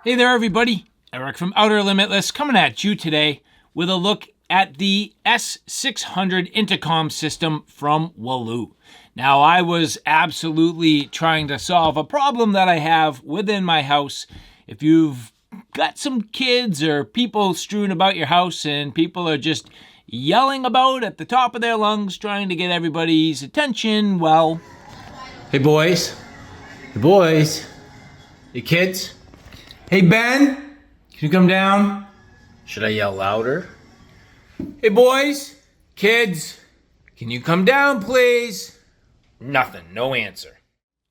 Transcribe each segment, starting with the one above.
Hey there everybody, Eric from Outer Limitless coming at you today with a look at the S600 Intercom System from Wuloo. Now I was absolutely trying to solve a problem that I have within my house. If you've got some kids or people strewn about your house and people are just yelling about at the top of their lungs trying to get everybody's attention, well... Hey boys, hey kids. Hey Ben, can you come down? Should I yell louder? Hey boys, kids, can you come down please? Nothing, no answer.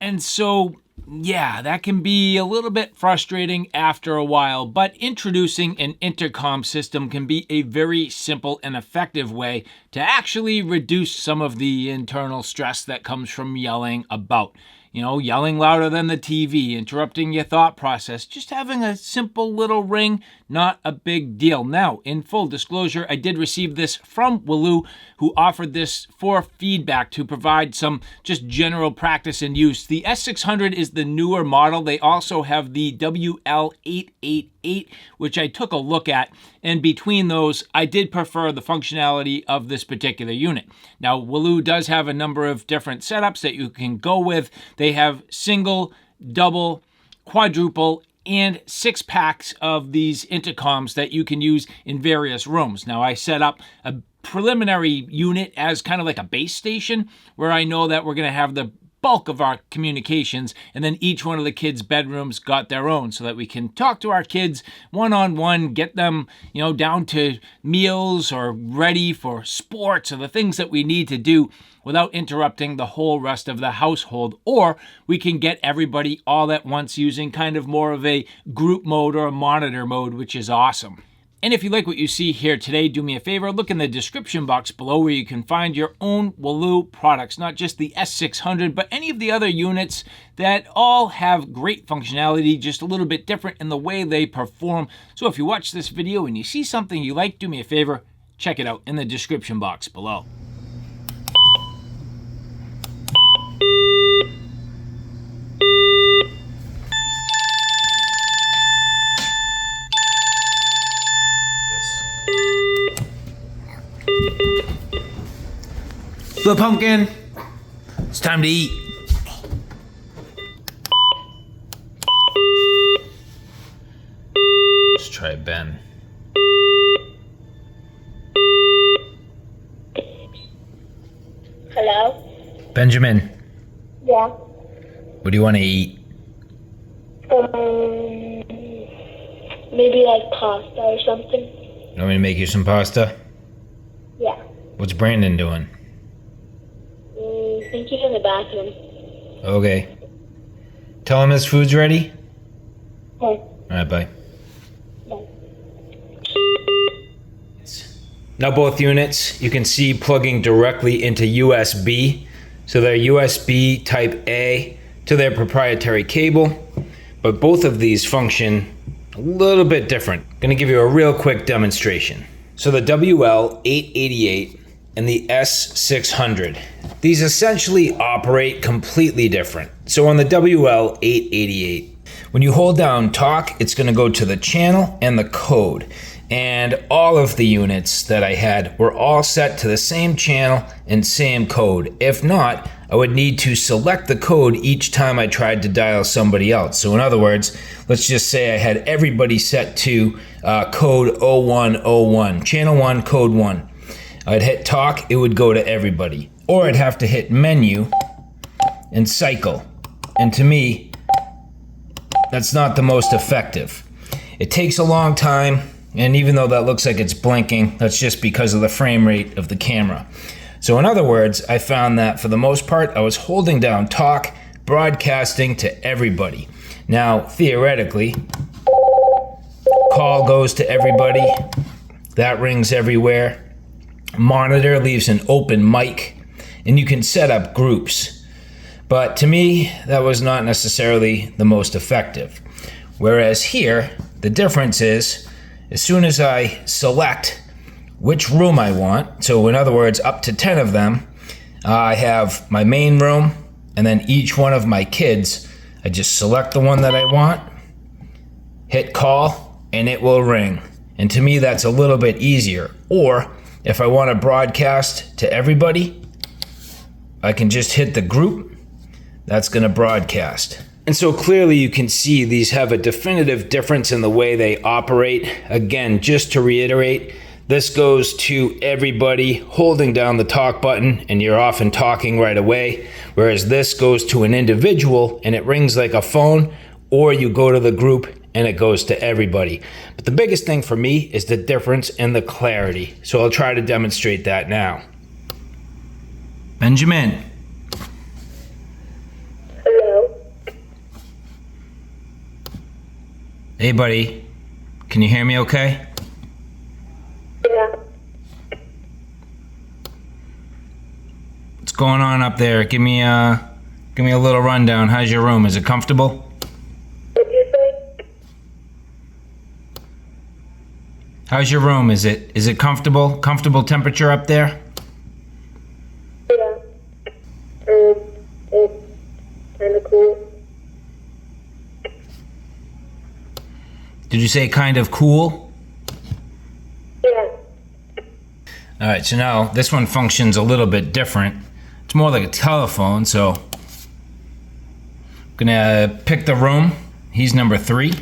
And so, yeah, that can be a little bit frustrating after a while, but introducing an intercom system can be a very simple and effective way to actually reduce some of the internal stress that comes from yelling about. You know, yelling louder than the TV, interrupting your thought process, just having a simple little ring, not a big deal. Now, in full disclosure, I did receive this from Wuloo, who offered this for feedback to provide some just general practice and use. The S600 is the newer model. They also have the WL888, which I took a look at, and between those, I did prefer the functionality of this particular unit. Now, Wuloo does have a number of different setups that you can go with. They have single, double, quadruple, and 6 packs of these intercoms that you can use in various rooms. Now, I set up a preliminary unit as kind of like a base station where I know that we're going to have the bulk of our communications, and then each one of the kids' bedrooms got their own so that we can talk to our kids one-on-one, get them, down to meals or ready for sports or the things that we need to do without interrupting the whole rest of the household. Or we can get everybody all at once using kind of more of a group mode or a monitor mode, which is awesome. And if you like what you see here today, do me a favor, look in the description box below where you can find your own Wuloo products, not just the S600, but any of the other units that all have great functionality, just a little bit different in the way they perform. So if you watch this video and you see something you like, do me a favor, check it out in the description box below. Little pumpkin, it's time to eat. Let's try Ben. Hello? Benjamin, Yeah. what do you want to eat? Maybe like pasta or something. You want me to make you some pasta? Yeah. What's Brandon doing? I think he's in the bathroom. Okay. Tell him his food's ready? Hey. Alright, bye. Bye. Now both units, you can see plugging directly into USB. So they're USB type A to their proprietary cable. But both of these function a little bit different. Gonna give you a real quick demonstration. So the WL888 and the S600, these essentially operate completely different. So on the WL888, when you hold down talk, it's gonna go to the channel and the code. And all of the units that I had were all set to the same channel and same code. If not, I would need to select the code each time I tried to dial somebody else. So in other words, let's just say I had everybody set to code 0101, channel 1, code 1. I'd hit talk, it would go to everybody. Or I'd have to hit menu and cycle. And to me, that's not the most effective. It takes a long time, and even though that looks like it's blinking, that's just because of the frame rate of the camera. So in other words, I found that for the most part, I was holding down talk, broadcasting to everybody. Now, theoretically, call goes to everybody, that rings everywhere. Monitor leaves an open mic, and you can set up groups. But to me, that was not necessarily the most effective. Whereas here, the difference is, as soon as I select which room I want, so in other words, up to 10 of them, I have my main room, and then each one of my kids, I just select the one that I want, hit call, and it will ring. And to me, that's a little bit easier. Or if I want to broadcast to everybody, I can just hit the group. That's going to broadcast. And so clearly you can see these have a definitive difference in the way they operate. Again, just to reiterate, this goes to everybody holding down the talk button and you're off and talking right away. Whereas this goes to an individual and it rings like a phone, or you go to the group and it goes to everybody. But the biggest thing for me is the difference in the clarity. So I'll try to demonstrate that now. Benjamin. Hello? Hey buddy, can you hear me okay? Yeah. What's going on up there? Give me a little rundown. How's your room? Is it comfortable? What'd you say? How's your room? Is it comfortable? Comfortable temperature up there? Yeah. It's kind of cool. Did you say kind of cool? Yeah. All right, so now this one functions a little bit different. It's more like a telephone, so I'm gonna pick the room. He's number 3.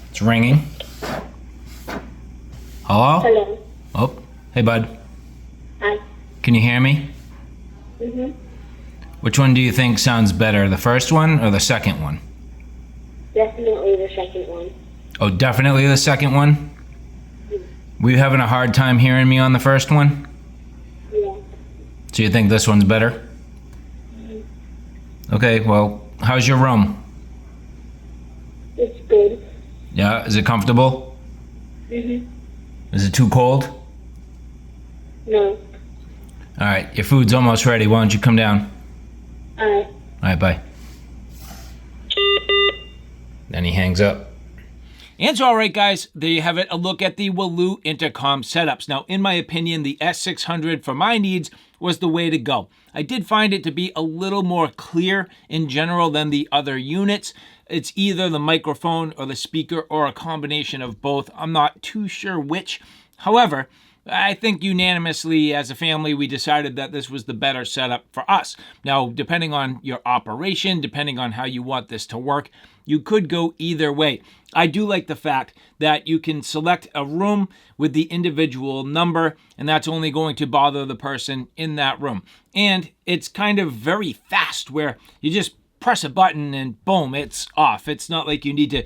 It's ringing. Hello? Hello. Oh, hey bud. Hi. Can you hear me? Mm-hmm. Which one do you think sounds better, the first one or the second one? Definitely the second one. Oh, definitely the second one? Were you having a hard time hearing me on the first one? Yeah. So you think this one's better? Okay, well, how's your room? It's good. Yeah, is it comfortable? Mm-hmm. Is it too cold? No. All right, your food's almost ready. Why don't you come down? Alright. All right, bye. Then he hangs up. And so, all right, guys, there you have it, a look at the Wuloo intercom setups. Now, in my opinion, the S600 for my needs was the way to go. I did find it to be a little more clear in general than the other units. It's either the microphone or the speaker or a combination of both. I'm not too sure which. However, I think unanimously as a family, we decided that this was the better setup for us. Now, depending on your operation, depending on how you want this to work, you could go either way. I do like the fact that you can select a room with the individual number, and that's only going to bother the person in that room. And it's kind of very fast where you just press a button and boom, it's off. It's not like you need to,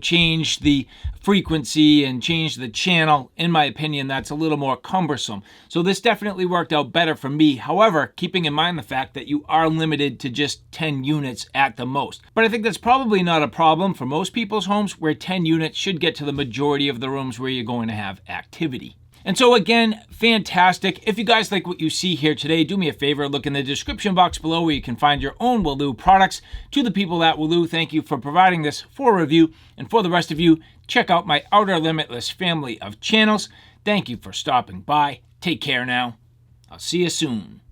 change the frequency and change the channel. In my opinion, that's a little more cumbersome. So this definitely worked out better for me. However, keeping in mind the fact that you are limited to just 10 units at the most. But I think that's probably not a problem for most people's homes, where 10 units should get to the majority of the rooms where you're going to have activity. And so again, fantastic. If you guys like what you see here today, do me a favor, look in the description box below where you can find your own Wuloo products. To the people at Wuloo, thank you for providing this for review. And for the rest of you, check out my Outer Limitless family of channels. Thank you for stopping by. Take care now. I'll see you soon.